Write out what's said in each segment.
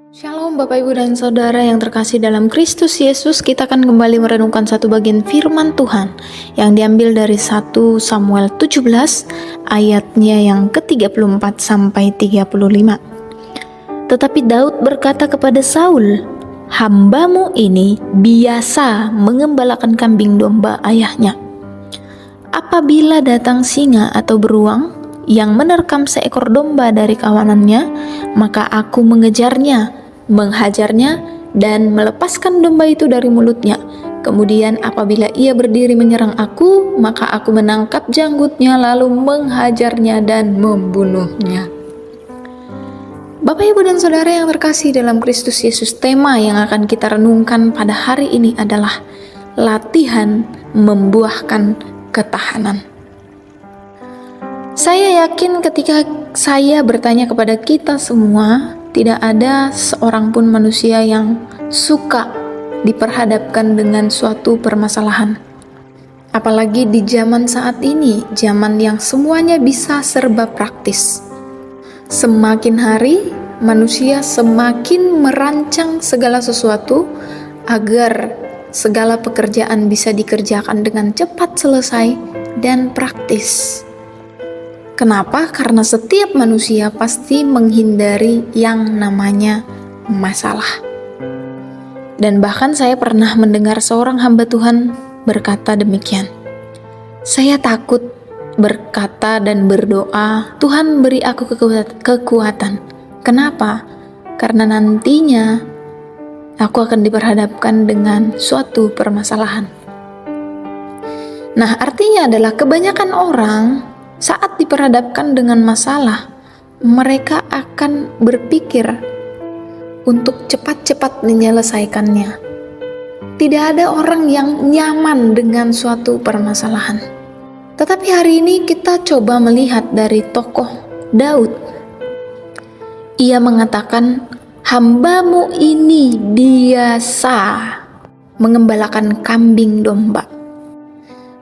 Shalom Bapak Ibu dan Saudara yang terkasih dalam Kristus Yesus. Kita akan kembali merenungkan satu bagian firman Tuhan yang diambil dari 1 Samuel 17 ayatnya yang ke-34 sampai 35. Tetapi Daud berkata kepada Saul, "Hambamu ini biasa mengembalakan kambing domba ayahnya. Apabila datang singa atau beruang yang menerkam seekor domba dari kawanannya, maka aku mengejarnya, menghajarnya, dan melepaskan domba itu dari mulutnya. Kemudian apabila ia berdiri menyerang aku, maka aku menangkap janggutnya lalu menghajarnya dan membunuhnya." Bapak, Ibu, dan Saudara yang terkasih dalam Kristus Yesus, tema yang akan kita renungkan pada hari ini adalah latihan membuahkan ketahanan. Saya yakin ketika saya bertanya kepada kita semua, tidak ada seorang pun manusia yang suka diperhadapkan dengan suatu permasalahan. Apalagi di zaman saat ini, zaman yang semuanya bisa serba praktis. Semakin hari, manusia semakin merancang segala sesuatu agar segala pekerjaan bisa dikerjakan dengan cepat selesai dan praktis. Kenapa? Karena setiap manusia pasti menghindari yang namanya masalah. Dan bahkan saya pernah mendengar seorang hamba Tuhan berkata demikian, "Saya takut berkata dan berdoa, Tuhan beri aku kekuatan. Kenapa? Karena nantinya aku akan diperhadapkan dengan suatu permasalahan." Nah, artinya adalah kebanyakan orang saat diperhadapkan dengan masalah, mereka akan berpikir untuk cepat-cepat menyelesaikannya. Tidak ada orang yang nyaman dengan suatu permasalahan. Tetapi hari ini kita coba melihat dari tokoh Daud. Ia mengatakan, "Hambamu ini biasa mengembalakan kambing domba."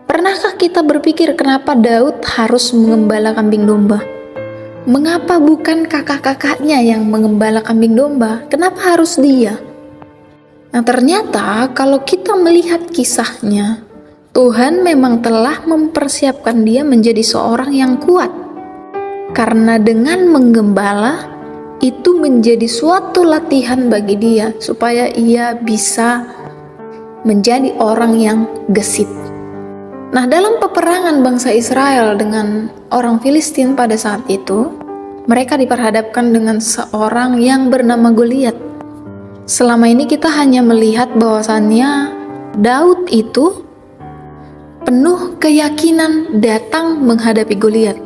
Pernahkah kita berpikir kenapa Daud harus mengembala kambing domba? Mengapa bukan kakak-kakaknya yang mengembala kambing domba? Kenapa harus dia? Nah, ternyata kalau kita melihat kisahnya, Tuhan memang telah mempersiapkan dia menjadi seorang yang kuat. Karena dengan menggembala, itu menjadi suatu latihan bagi dia supaya ia bisa menjadi orang yang gesit. Nah, dalam peperangan bangsa Israel dengan orang Filistin pada saat itu, mereka diperhadapkan dengan seorang yang bernama Goliat. Selama ini kita hanya melihat bahwasannya Daud itu penuh keyakinan datang menghadapi Goliat.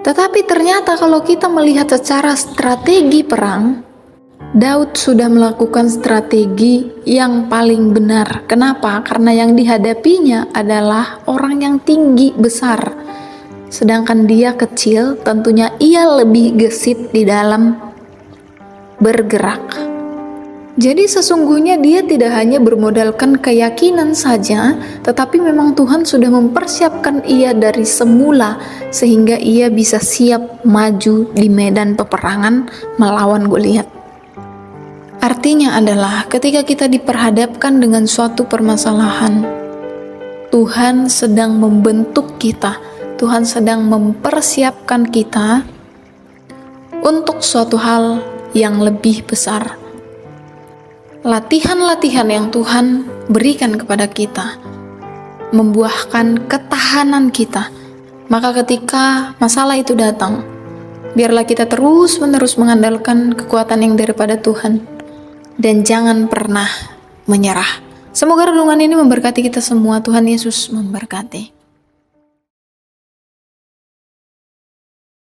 Tetapi ternyata kalau kita melihat secara strategi perang, Daud sudah melakukan strategi yang paling benar. Kenapa? Karena yang dihadapinya adalah orang yang tinggi besar. Sedangkan dia kecil, tentunya ia lebih gesit di dalam bergerak. Jadi sesungguhnya dia tidak hanya bermodalkan keyakinan saja, tetapi memang Tuhan sudah mempersiapkan ia dari semula sehingga ia bisa siap maju di medan peperangan melawan Goliat. Artinya adalah ketika kita diperhadapkan dengan suatu permasalahan, Tuhan sedang membentuk kita, Tuhan sedang mempersiapkan kita untuk suatu hal yang lebih besar. Latihan-latihan yang Tuhan berikan kepada kita membuahkan ketahanan kita. Maka ketika masalah itu datang, biarlah kita terus-menerus mengandalkan kekuatan yang daripada Tuhan. Dan jangan pernah menyerah. Semoga renungan ini memberkati kita semua. Tuhan Yesus memberkati.